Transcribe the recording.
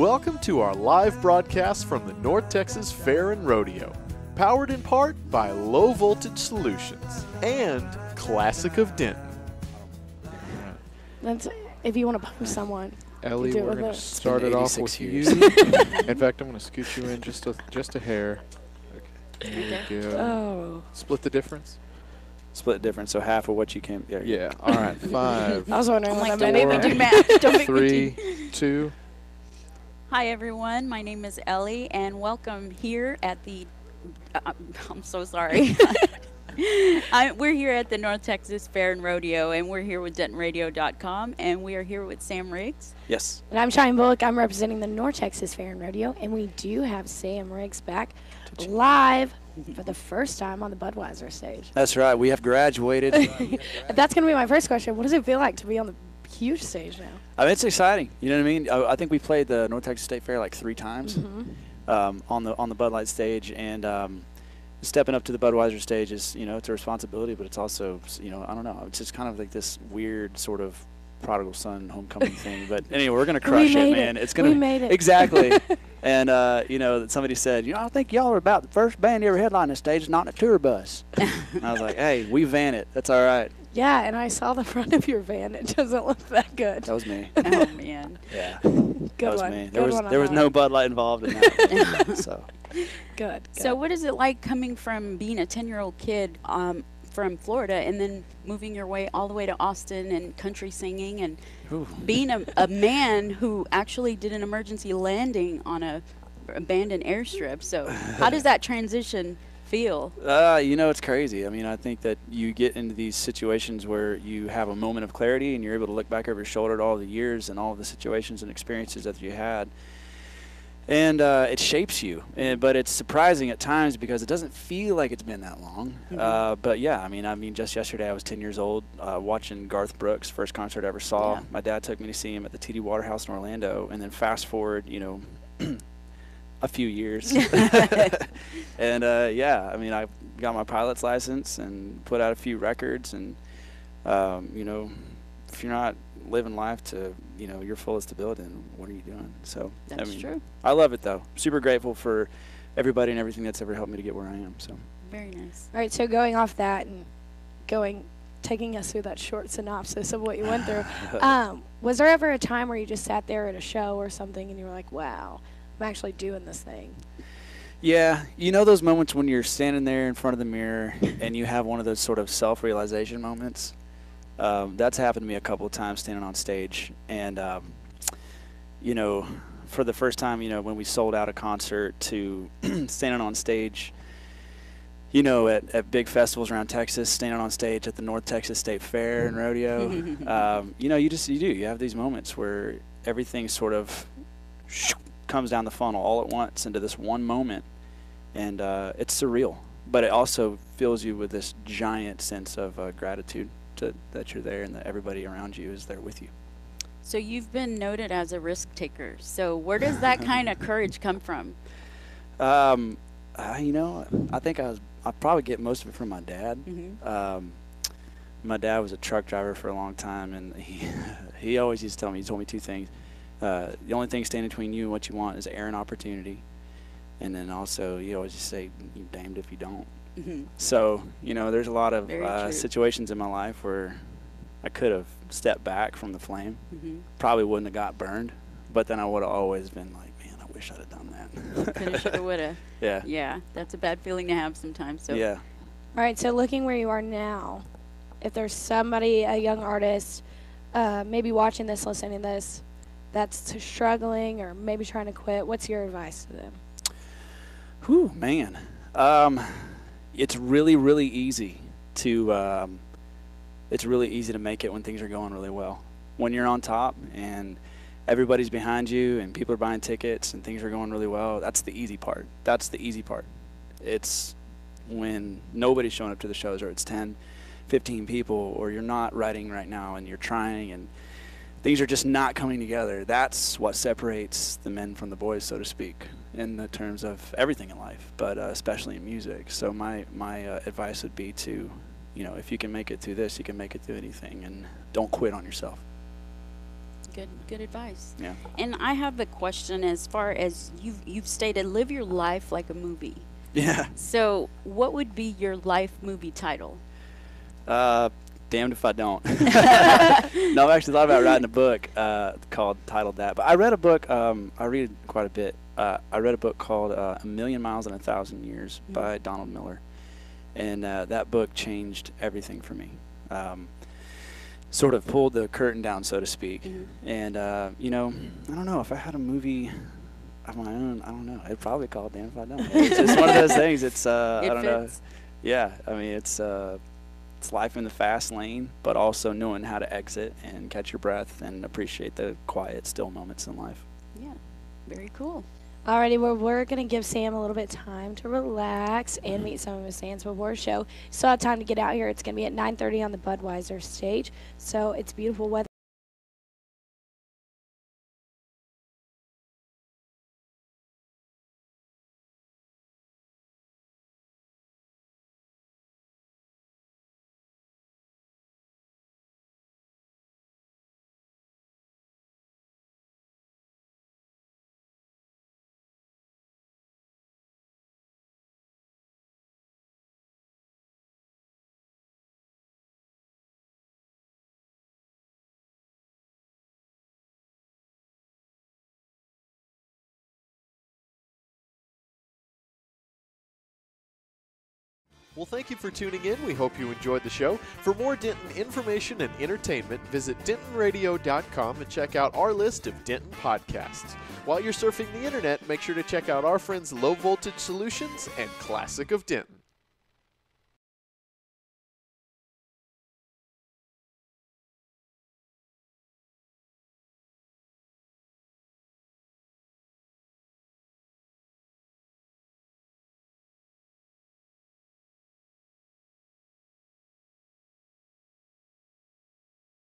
Welcome to our live broadcast from the North Texas Fair and Rodeo, powered in part by Low Voltage Solutions and Classic of Denton. That's if you want to punch someone. Ellie, we're going to start it off with you. In fact, I'm going to scoot you in just a hair. Okay. There you go. Oh. Split the difference? Split difference, so half of what you came. Yeah. All right. 5. I was wondering what that Don't meant. make me do math. Don't make me 3, do. 2. Hi, everyone. My name is Ellie, and welcome here at the I'm so sorry. We're here at the North Texas Fair and Rodeo, and we're here with DentonRadio.com, and we are here with Sam Riggs. Yes. And I'm Cheyanne Bullock. I'm representing the North Texas Fair and Rodeo, and we do have Sam Riggs back live for the first time on the Budweiser stage. That's right. We have graduated. That's going to be my first question. What does it feel like to be on the huge stage now? I mean, it's exciting. You know what I mean? I think we played the North Texas State Fair like 3 times on the Bud Light stage, and stepping up to the Budweiser stage is, it's a responsibility, but it's also, I don't know. It's just kind of like this weird sort of prodigal son homecoming thing. But anyway, we're gonna crush it, man. It's gonna. We made it. Exactly. And somebody said, I think y'all are about the first band to ever headline this stage, not in a tour bus. And I was like, hey, we van it. That's all right. Yeah, and I saw the front of your van. It doesn't look that good. That was me. Oh, man. Yeah. Good that was one. me. Good There was no Bud Light involved in that. So. Good. So what is it like coming from being a 10-year-old kid from Florida and then moving your way all the way to Austin and country singing and being a man who actually did an emergency landing on a abandoned airstrip? So how does that transition feel? It's crazy. I mean, I think that you get into these situations where you have a moment of clarity and you're able to look back over your shoulder at all the years and all of the situations and experiences that you had. And it shapes you, but it's surprising at times because it doesn't feel like it's been that long. But yeah, I mean, just yesterday I was 10 years old watching Garth Brooks' first concert I ever saw. Yeah. My dad took me to see him at the TD Waterhouse in Orlando, and then fast forward, a few years. And I mean, I got my pilot's license and put out a few records, and if you're not living life to your fullest ability, then what are you doing? So that's true. I love it though. Super grateful for everybody and everything that's ever helped me to get where I am. So very nice. All right, so going off that and taking us through that short synopsis of what you went through, was there ever a time where you just sat there at a show or something and you were like, wow, I'm actually doing this thing? Yeah, those moments when you're standing there in front of the mirror and you have one of those sort of self-realization moments. That's happened to me a couple of times standing on stage. And, for the first time, when we sold out a concert to standing on stage, at big festivals around Texas, standing on stage at the North Texas State Fair and Rodeo, you have these moments where everything sort of comes down the funnel all at once into this one moment. And it's surreal, but it also fills you with this giant sense of gratitude. That you're there and that everybody around you is there with you. So you've been noted as a risk taker. So where does that kind of courage come from? I think I probably get most of it from my dad. My dad was a truck driver for a long time, and he always used to tell me, he told me 2 things. The only thing standing between you and what you want is air and opportunity. And then also, you always just say, you're damned if you don't. So, there's a lot of situations in my life where I could have stepped back from the flame, probably wouldn't have got burned, but then I would have always been like, man, I wish I'd have done that. Coulda, shoulda, woulda. Yeah. Yeah, that's a bad feeling to have sometimes. So. Yeah. All right, so looking where you are now, if there's somebody, a young artist, maybe watching this, listening to this, that's struggling or maybe trying to quit, what's your advice to them? Whew, man. It's really, really easy to make it when things are going really well. When you're on top and everybody's behind you and people are buying tickets and things are going really well, that's the easy part. It's when nobody's showing up to the shows, or it's 10, 15 people, or you're not writing right now and you're trying and things are just not coming together. That's what separates the men from the boys, so to speak, in the terms of everything in life, but especially in music. So my advice would be to, if you can make it through this, you can make it through anything, and don't quit on yourself. Good advice. Yeah. And I have a question as far as you've stated, live your life like a movie. Yeah. So what would be your life movie title? Damned if I don't. No, I've actually thought about writing a book titled that. But I read a book, I read quite a bit. I read a book called A Million Miles in 1,000 Years by Donald Miller. And that book changed everything for me. Sort of pulled the curtain down, so to speak. And, you know, I don't know, if I had a movie of my own, I don't know. I'd probably call it Damned If I Don't. It's just one of those things. It's, I don't know. Yeah, I mean, it's life in the fast lane, but also knowing how to exit and catch your breath and appreciate the quiet, still moments in life. Yeah, very cool. Alrighty, well, we're going to give Sam a little bit of time to relax and meet some of his fans before the show. Still have time to get out here. It's going to be at 9:30 on the Budweiser stage, so it's beautiful weather. Well, thank you for tuning in. We hope you enjoyed the show. For more Denton information and entertainment, visit DentonRadio.com and check out our list of Denton podcasts. While you're surfing the internet, make sure to check out our friends Low Voltage Solutions and Classic of Denton.